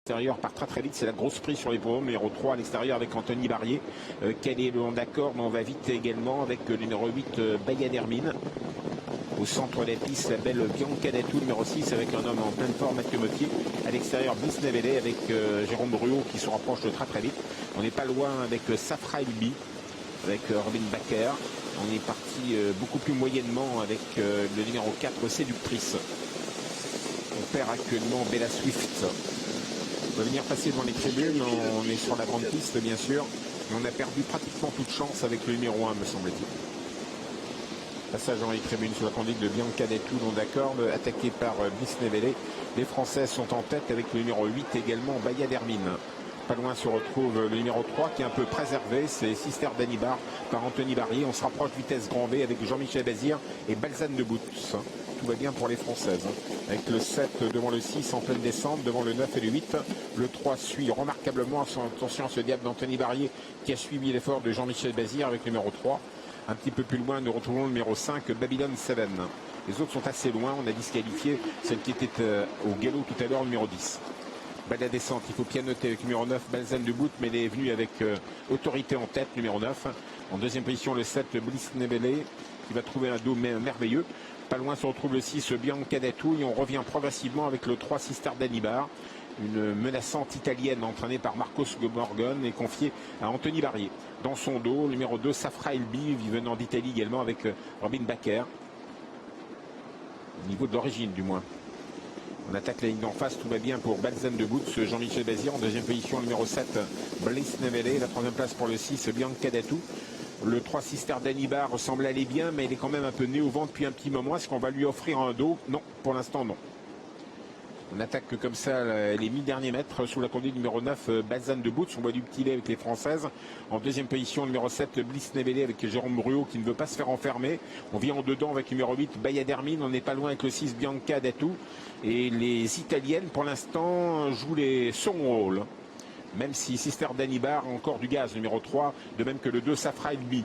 l'extérieur part très vite, c'est la grosse prise sur les poumons. Numéro 3 à l'extérieur avec Anthony Barrier. Quel est le long d'accord, mais on va vite également avec le numéro 8 Bayan Hermine. Au centre des pistes, la belle Bianca Datou, numéro 6, avec un homme en pleine forme, Mathieu Mottier. À l'extérieur, Bliss Nevele avec Jérôme Bruot qui se rapproche de très vite. On n'est pas loin avec Safra Elbi, avec Robin Baker. On est parti beaucoup plus moyennement avec le numéro 4, Séductrice. On perd actuellement Bella Swift. On va venir passer devant les tribunes. On est sur la grande piste, bien sûr. Mais on a perdu pratiquement toute chance avec le numéro 1, me semble-t-il. Passage dans les tribunes sous la conduite de Bianca Datou, non d'accord, attaqué par Bliss Nevele. Les Français sont en tête avec le numéro 8 également, Bayan Hermine. Pas loin se retrouve le numéro 3 qui est un peu préservé, c'est Sister Danibar par Anthony Barrier. On se rapproche vitesse grand V avec Jean-Michel Bazir et Balzane de Boots. Tout va bien pour les Françaises. Avec le 7 devant le 6 en pleine descente, devant le 9 et le 8. Le 3 suit remarquablement. Attention à ce diable d'Anthony Barrier qui a suivi l'effort de Jean-Michel Bazir avec le numéro 3. Un petit peu plus loin, nous retrouvons le numéro 5, Babylon 7. Les autres sont assez loin, on a disqualifié celle qui était au galop tout à l'heure, numéro 10. Bas de la descente, il faut pianoter avec numéro 9, Balzane de Bout, mais elle est venue avec autorité en tête, numéro 9. En deuxième position, le 7, Bliss Nevele, qui va trouver un dos merveilleux. Pas loin se retrouve le 6, Bianca Datou, et on revient progressivement avec le 3, Sister Danibar. Une menaçante italienne entraînée par Marcos Morgan et confiée à Anthony Barrier. Dans son dos, le numéro 2, Safra Elbi, venant d'Italie également avec Robin Baker. Au niveau de l'origine du moins. On attaque la ligne d'en face, tout va bien pour Balzane de Boots, Jean-Michel Bazir. En deuxième position, numéro 7, Bliss Nevele. La troisième place pour le 6, Bianca Datou. Le 3, Sister Danibar semble aller bien, mais il est quand même un peu né au vent depuis un petit moment. Est-ce qu'on va lui offrir un dos? Non, pour l'instant non. On attaque comme ça les 1000 derniers mètres sous la conduite numéro 9, Balzane de Boots. On voit du petit lait avec les Françaises. En deuxième position, numéro 7, Bliss Nevele avec Jérôme Bruot qui ne veut pas se faire enfermer. On vient en dedans avec numéro 8, Bayan Hermine. On n'est pas loin avec le 6, Bianca Datou. Et les Italiennes, pour l'instant, jouent son rôle. Même si Sister Danibar a encore du gaz, numéro 3, de même que le 2, Safra Elbi.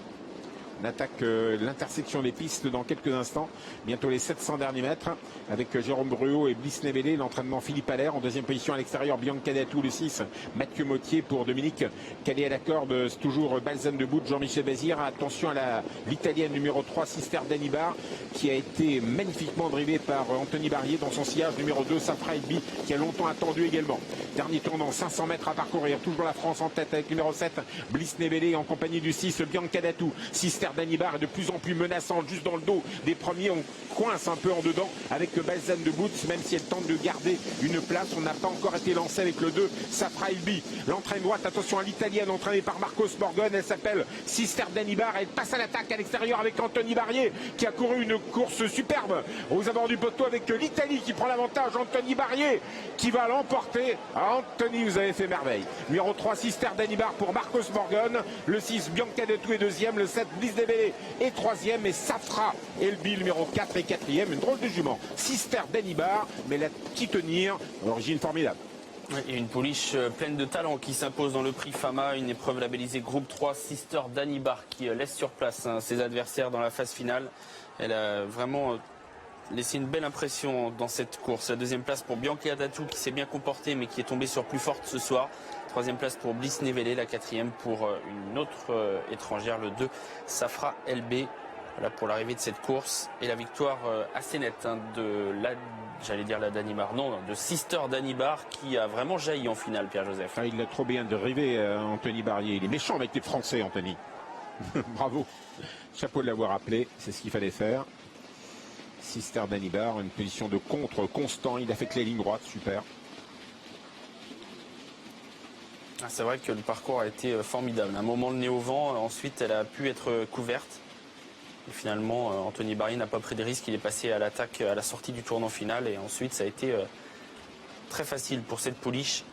On attaque l'intersection des pistes dans quelques instants. Bientôt les 700 derniers mètres avec Jérôme Bruot et Bliss Nevele. L'entraînement Philippe Allaire. En deuxième position à l'extérieur, Bianca Datou, le 6. Mathieu Mottier pour Dominique calé à la corde. Toujours Balzane de Bout, Jean-Michel Bazir. Attention à l'italienne numéro 3, Sister Danibar, qui a été magnifiquement drivée par Anthony Barrier dans son sillage. Numéro 2, Safra Elbi, qui a longtemps attendu également. Dernier tournant, 500 mètres à parcourir. Toujours la France en tête avec numéro 7, Bliss Nevele en compagnie du 6, Bianca Datou. Sister Danibar est de plus en plus menaçante juste dans le dos des premiers. On coince un peu en dedans avec Balzane de Boots, même si elle tente de garder une place. On n'a pas encore été lancé avec le 2, Safra Elbi. L'entraîne droite, attention à l'italienne entraînée par Marcos Morgan. Elle s'appelle Sister Danibar. Elle passe à l'attaque à l'extérieur avec Anthony Barrier qui a couru une course superbe aux abords du poteau avec l'Italie qui prend l'avantage. Anthony Barrier qui va l'emporter. Anthony, vous avez fait merveille. Numéro 3, Sister Danibar pour Marcos Morgan. Le 6, Bianca Datou est deuxième. Le 7, Bliss Nevele est troisième. Et Safra Elbi, numéro 4 et quatrième. Une drôle de jument. Sister Danibar, mais la qui tenir. Origine formidable. Et une pouliche pleine de talent qui s'impose dans le prix Fama, une épreuve labellisée groupe 3, Sister Danibar qui laisse sur place ses adversaires dans la phase finale. Elle a vraiment laissé une belle impression dans cette course. La deuxième place pour Bianca Datou qui s'est bien comportée mais qui est tombée sur plus forte ce soir. Troisième place pour Bliss Nevele, la quatrième pour une autre étrangère, le 2, Safra Elbi. Voilà pour l'arrivée de cette course et la victoire assez nette de la Danibar, non, de Sister Danibar qui a vraiment jailli en finale, Pierre-Joseph. Ah, il l'a trop bien drivé, Anthony Barrier. Il est méchant avec les Français, Anthony. Bravo. Chapeau de l'avoir appelé, c'est ce qu'il fallait faire. Sister Danibar, une position de contre constant. Il a fait que les lignes droites, super. C'est vrai que le parcours a été formidable. Un moment le nez au vent, ensuite elle a pu être couverte. Et finalement, Anthony Barrier n'a pas pris de risque. Il est passé à l'attaque à la sortie du tournant final. Et ensuite, ça a été très facile pour cette pouliche